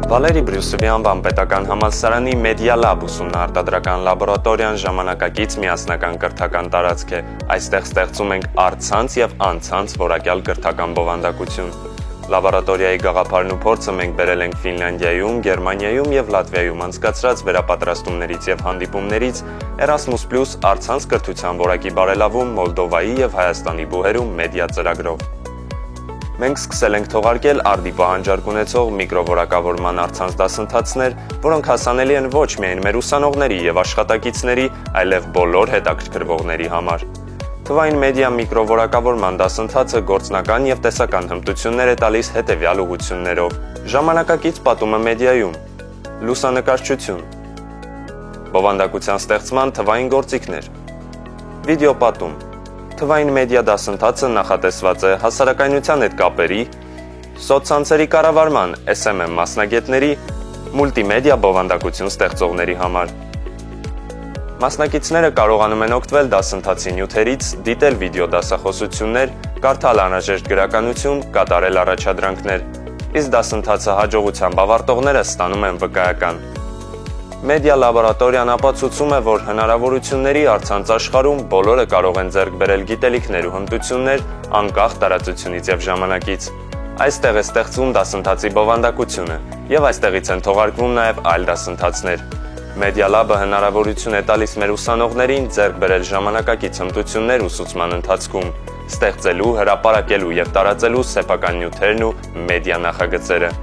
Վալերի Բրյուսովի անվան պետական համալսարանի Media Lab ուսումնաարտադրական լաբորատորիան ժամանակակից միասնական կրթական տարածք է։ Այստեղ ստեղծում ենք առցանց եւ անցանց որակյալ կրթական բովանդակություն։ Լաբորատորիայի գաղափարն ու փորձը մենք բերել ենք Ֆինլանդիայում, Գերմանիայում եւ Լատվիայում անցկացրած վերապատրաստումներից եւ հանդիպումներից Erasmus+ առցանց կրթության որակի բարելավում Մոլդովայի եւ Հայաստանի բուհերում մեդիա ծրագրով։ Մենք սկսել ենք թողարկել արդի պահանջարկ ունեցող միկրովորակավորման առցանց դասընթացներ, որոնք հասանելի են ոչ միայն մեր ուսանողների եւ աշխատակիցների, այլև բոլոր հետաքրքրվողների համար։ Թվային մեդիա միկրովորակավորման դասընթացը գործնական եւ տեսական հմտություններ է տալիս հետեւյալ ուղղություններով. ժամանակակից պատումը մեդիայում, լուսանկարչություն, բովանդակության ստեղծման թվային գործիքներ, վիդեոպատում։ Թվային մեդիա դասընթացը նախատեսված է հասարակայնության հետ կապերի, սոցցանցերի կառավարման SMM մասնագետների, մուլտիմեդիա բովանդակություն ստեղծողների համար։ Մասնակիցները կարողանում են օգտվել դասընթացի նյութերից, դիտել վիդեո դասախոսություններ, կարդալ անհրաժեշտ գրականություն, կատարել առաջադրանքներ, իսկ դասընթացը հաջողությամբ ավարտողները ստանում են վկայական։ Մեդիա լաբորատորիան ապացուցում է, որ հնարավորությունների առցանց աշխարհում բոլորը կարող են ձեռք բերել գիտելիքներ ու հմտություններ անկախ տարածությունից եւ ժամանակից։ Այստեղ է ստեղծվում դասընթացի բովանդակությունը եւ այստեղից են թողարկվում նաեւ այլ դասընթացներ։ Media Lab-ը հնարավորություն է տալիս մեր ուսանողներին ձեռք բերել ժամանակակից հմտություններ ուսուցման ընթացքում, ստեղծելու, հրապարակելու եւ տարածելու սեփական նյութերն ու մեդիա նախագծերը։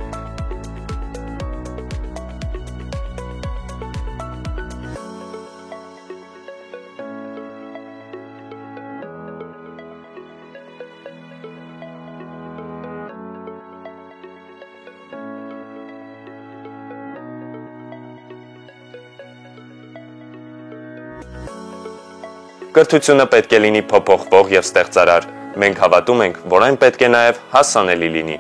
Կրթությունը պետք է լինի փոփոխվող եւ ստեղծարար։ Մենք հավատում ենք, որ այն պետք է նաեւ հասանելի լինի։